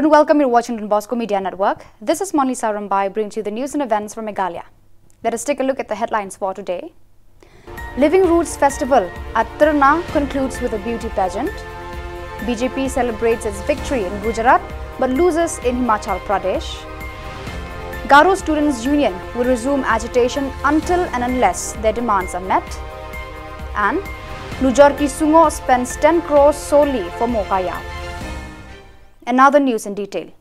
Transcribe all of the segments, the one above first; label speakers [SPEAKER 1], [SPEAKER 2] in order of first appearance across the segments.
[SPEAKER 1] Hello and welcome. You're watching the Bosco Media Network. This is Monlisa Rambai bringing you the news and events from Meghalaya. Let us take a look at the headlines for today. Living Roots Festival at TYRNA concludes with a beauty pageant. BJP celebrates its victory in Gujarat but loses in Himachal Pradesh. Garo Students' Union will resume agitation until and unless their demands are met. And SUNGOH spends 10 crores solely for MOWKAIAW. And now the news in detail.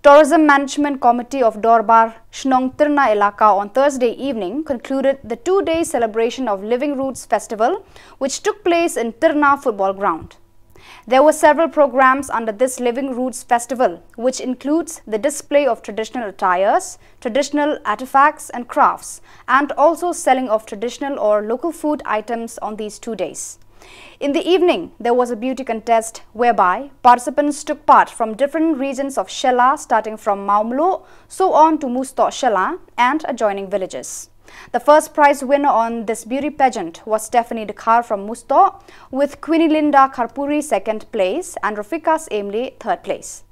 [SPEAKER 1] Tourism Management Committee of Dorbar, Shillong TYRNA Elaka on Thursday evening concluded the two-day celebration of Living Roots Festival, which took place in TYRNA football ground. There were several programs under this Living Roots Festival, which includes the display of traditional attires, traditional artifacts and crafts, and also selling of traditional or local food items on these 2 days. In the evening, there was a beauty contest whereby participants took part from different regions of Shela, starting from Maumlo, so on to Musto Shela and adjoining villages. The first prize winner on this beauty pageant was Stephanie Dekar from Musto, with Queenie Linda Kharpuri second place and Rafikas Emli third place.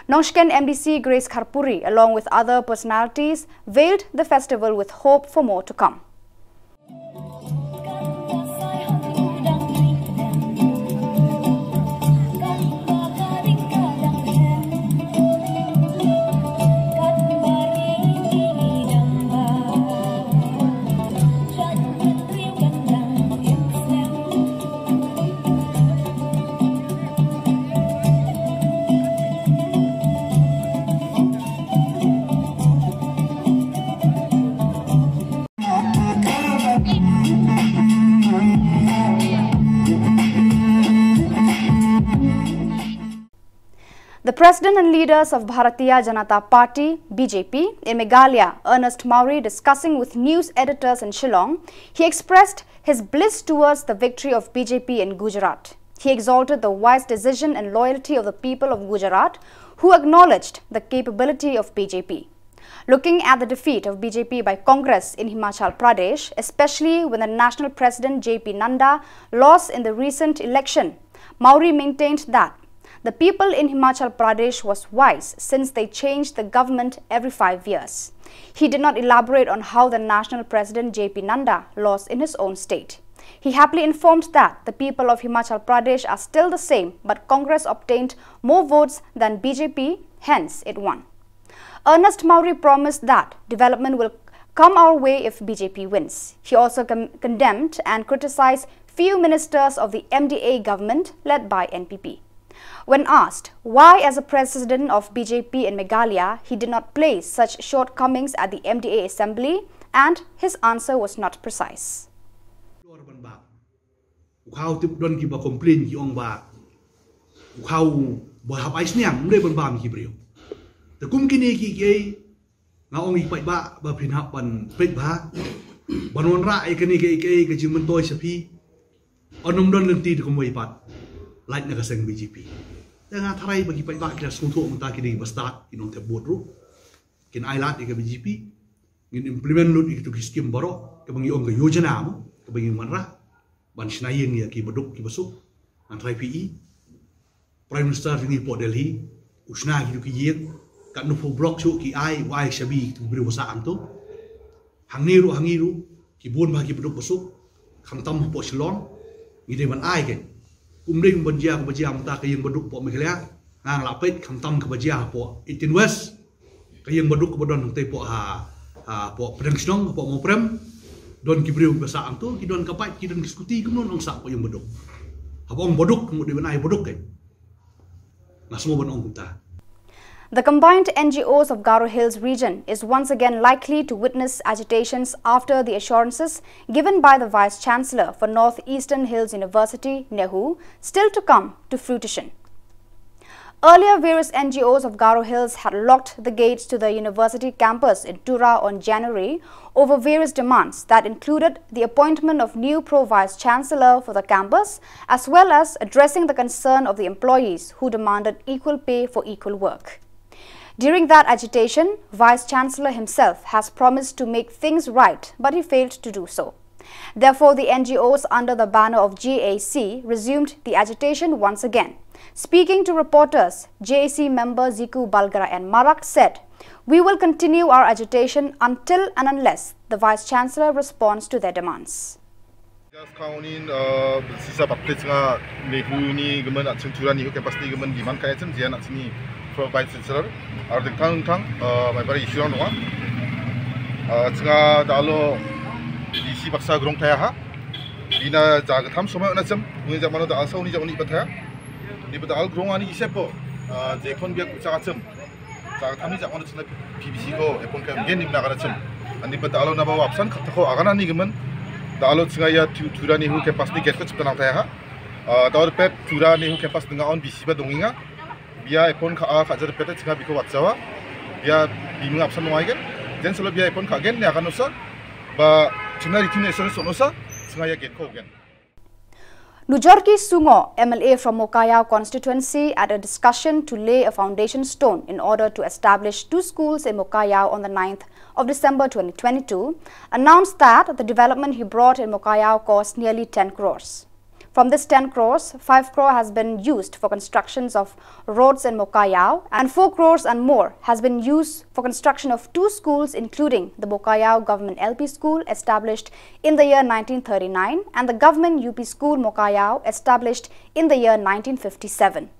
[SPEAKER 1] Nongshken MDC Grace Kharpuri, along with other personalities, veiled the festival with hope for more to come. The President and leaders of Bharatiya Janata Party, BJP, in Meghalaya, Ernest Maury, discussing with news editors in Shillong, he expressed his bliss towards the victory of BJP in Gujarat. He exalted the wise decision and loyalty of the people of Gujarat, who acknowledged the capability of BJP. Looking at the defeat of BJP by Congress in Himachal Pradesh, especially when the National President JP Nanda lost in the recent election, Maury maintained that the people in Himachal Pradesh was wise since they changed the government every 5 years. He did not elaborate on how the National President JP Nanda lost in his own state. He happily informed that the people of Himachal Pradesh are still the same, but Congress obtained more votes than BJP, hence it won. Ernest Maury promised that development will come our way if BJP wins. He also condemned and criticized few ministers of the MDA government led by NPP. When asked why, as a president of BJP in Meghalaya, he did not place such shortcomings at the MDA assembly, and his answer was not precise.
[SPEAKER 2] Dengan tarai bagi baik kita suntuk mentah kini bestat inong tebodru kin ailat ika BJP ngin implement lut itu skim baro ke bangi ong ke yojana mo ke bangi manra ban snayeng ya ki beduk ki besuk antrai PE Prime Minister ni po Delhi usna ki yeng kat no blok chu ki ai wai shabi tu beri wasa antu hangiru ki bon bagi beduk besuk kham tam po Shillong ngide ban ai ke umring bajia mta kayeng beduk po Meghalaya ngang lapet khamtam ke bajia po itin west kayeng beduk ke bodon te po po Predangshnong po moprem don kibriu basa antu kidon kapai kidon diskuti kemun ong sak po yung beduk habong beduk kemudian ai beduk ke na semua bon ong ta.
[SPEAKER 1] The combined NGOs of Garo Hills region is once again likely to witness agitations after the assurances given by the Vice Chancellor for North Eastern Hills University, Nehu, still to come to fruition. Earlier, various NGOs of Garo Hills had locked the gates to the university campus in Tura on January over various demands that included the appointment of new Pro-Vice Chancellor for the campus, as well as addressing the concern of the employees who demanded equal pay for equal work. During that agitation, Vice Chancellor himself has promised to make things right, but he failed to do so. Therefore, the NGOs under the banner of GAC resumed the agitation once again, Speaking to reporters, JAC member Ziku Balgara and Marak said, "We will continue our agitation until and unless the Vice-Chancellor responds to their demands."
[SPEAKER 3] Kaunin sisa baklet nga mehuni gemen at centuran ihu kepas ni gemen di man kaya cem jian at sini pro Vice Chancellor ardeng tang mai bari isu orang doang cenga dalo isi baksa grong kaya ha dina jaga tham somai na cem mungkin zaman ada asal ni zaman ni bataya di betal grong ani isepo jekon biak jaga cem jaga tham ni zaman ada PBC ko epon kaya mungkin ni menakar cem andi betal na bawa absen kata ko agana ni gemen Dalo sengaya tura nihu kepas ni get ko cipta nang taya ha. Dalo pet tura nihu kepas dengan on bisi ba donginga. Biar epon ka kajar pet cenga biko watsawa. Biar bimu absen nuai gen. Jen selo biar epon ka gen ni akan nusa. Ba cina ritin esor sonosa sengaya get ko gen.
[SPEAKER 1] Nujorki SUNGOH, MLA from MOWKAIAW constituency, at a discussion to lay a foundation stone in order to establish 2 schools in MOWKAIAW on the 9th of December 2022, announced that the development he brought in MOWKAIAW cost nearly 10 crores. From this 10 crores, 5 crore has been used for constructions of roads in MOWKAIAW, and 4 crores and more has been used for construction of 2 schools, including the MOWKAIAW Government LP School established in the year 1939 and the Government UP School MOWKAIAW established in the year 1957.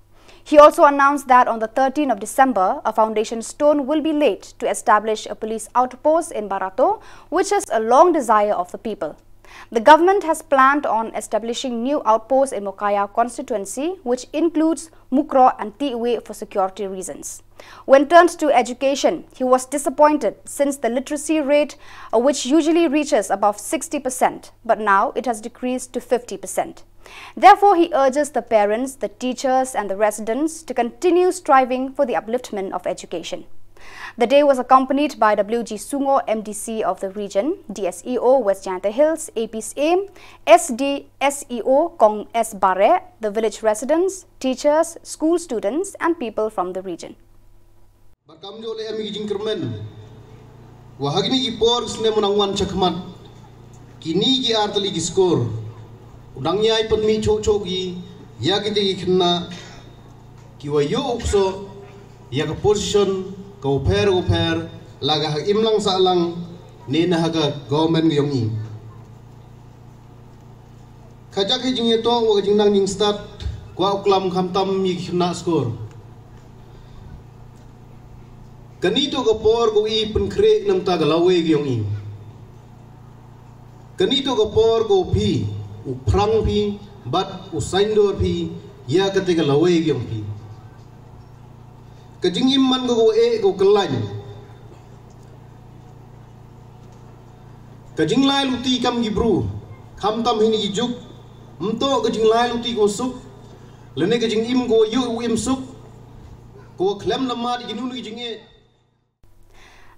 [SPEAKER 1] He also announced that on the 13th of December, a foundation stone will be laid to establish a police outpost in Barato, which is a long desire of the people. The government has planned on establishing new outposts in MOWKAIAW constituency, which includes Mukro and Tiwe for security reasons. When turned to education, he was disappointed since the literacy rate, which usually reaches above 60%, but now it has decreased to 50%. Therefore, he urges the parents, the teachers and the residents to continue striving for the upliftment of education. The day was accompanied by WG SUNGOH MDC of the region, DSEO West Janta Hills, AP's AIM, SDSEO Kong S. Bare, the village residents, teachers, school students and people from the region.
[SPEAKER 4] Kini ki artali ki skor udang nyai penmi chok gi ya kita ikna ki wa yo ukso ya ka position ko per laga hak imlang sa lang ne na haga government yong i kajak hi jing to wa jing nang ning start kwa uklam kham tam mi khna skor kanito ko por ko i pen kre nam ta galawe yong i kanito ko por ko phi uprang phi bat usaindor phi ya katika lawe yong phi kajing iman ko e ko kalain kajing lai luti kam gibru kham tam hini juk mto kajing lai luti ko suk lene kajing im ko yu im suk ko klem namad ginu ni jinge.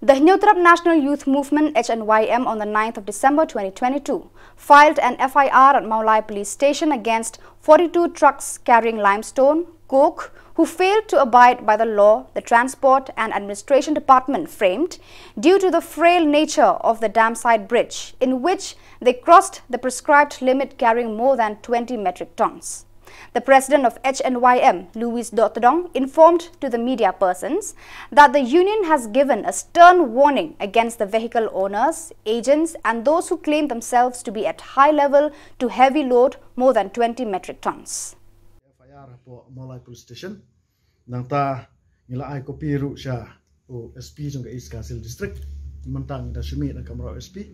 [SPEAKER 1] The Hnyutrap National Youth Movement HNYM on the 9th of December 2022 filed an FIR at Maulai Police Station against 42 trucks carrying limestone, coke, who failed to abide by the law the Transport and Administration Department framed due to the frail nature of the dam-side bridge, in which they crossed the prescribed limit carrying more than 20 metric tons. The president of HNYM, Louis Dotodong, informed to the media persons that the union has given a stern warning against the vehicle owners, agents and those who claim themselves to be at high level to heavy load more than 20 metric tons.
[SPEAKER 5] FIR po Maulai Police Station nang ta nila ay ko piru siya o SP jong East Kasil District mentang da sumi na kamera SP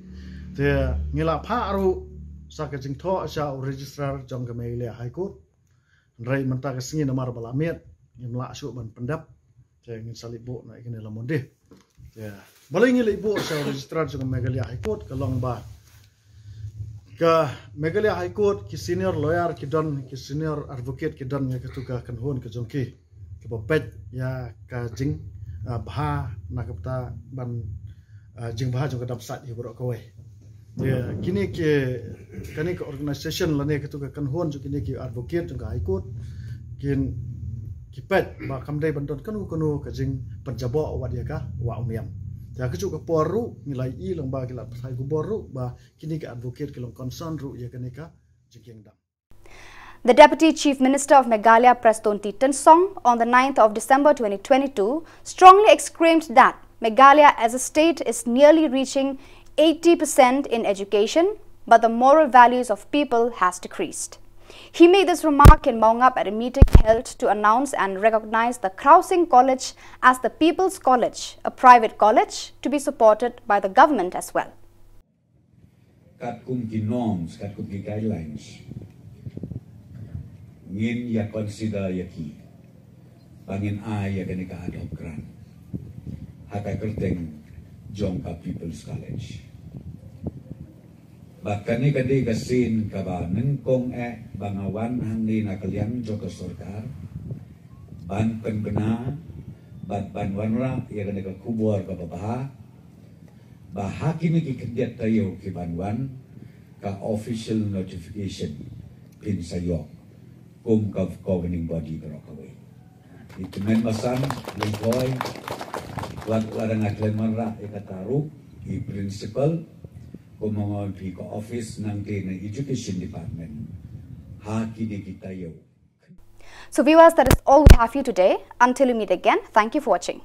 [SPEAKER 5] te ngila pharu sa ka jing tho siya o registrar jong ka Meghalaya High Court rai mentang ka singi namar balamiat ngimla su ban pendap te ngin salibo na ikene lamonde te balai ngila ibu siya registrar jong Meghalaya High Court ka long ba ka Meghalaya High Court ki senior lawyer ki don ki senior advocate ki don ya ketuka kan hon ke jongki ke bopet ya ka jing bha na kapta ban jing bha jong kadap sat ibro ko we ya kini ke kani ke organization lane ketuka kan hon ju kini ki advocate jong High Court kin ki pet ba kamdai bandon kanu kanu ka jing penjabo wat ya ka wa umiam ya kecu ke poru nilai i long ba kila pasai ku boru ba kini ke advocate ke long concern ru ya kenika jing dam.
[SPEAKER 1] The Deputy Chief Minister of Meghalaya, Prestonti Tensong, on the 9th of December 2022, strongly exclaimed that Meghalaya as a state is nearly reaching 80% in education, but the moral values of people has decreased. He made this remark in MOWKAIAW at a meeting held to announce and recognize the Crossing College as the People's College, a private college to be supported by the government as well.
[SPEAKER 6] Kat kum ki norms, kat kum ki guidelines. Ngin ya consider ya ki. Bangin ay ya gani ka adopt grant. Hakai kerteng Jongka People's College. Bakani kadi kasin kaba nengkong bangawan hangni nakaliang joka sorkar. Ban penkena, ban wanra ya gani ka kubur kababaha. Bahaki ni kikendiat tayo ki banwan ka official notification pin sayok kum ka governing body karokawe. Itu men masan lingkoy wadang atlen manra ikataru i principal kumongon pi ka office ng education department haki di kita yo.
[SPEAKER 1] So viewers, that is all we have for you today. Until we meet again, thank you for watching.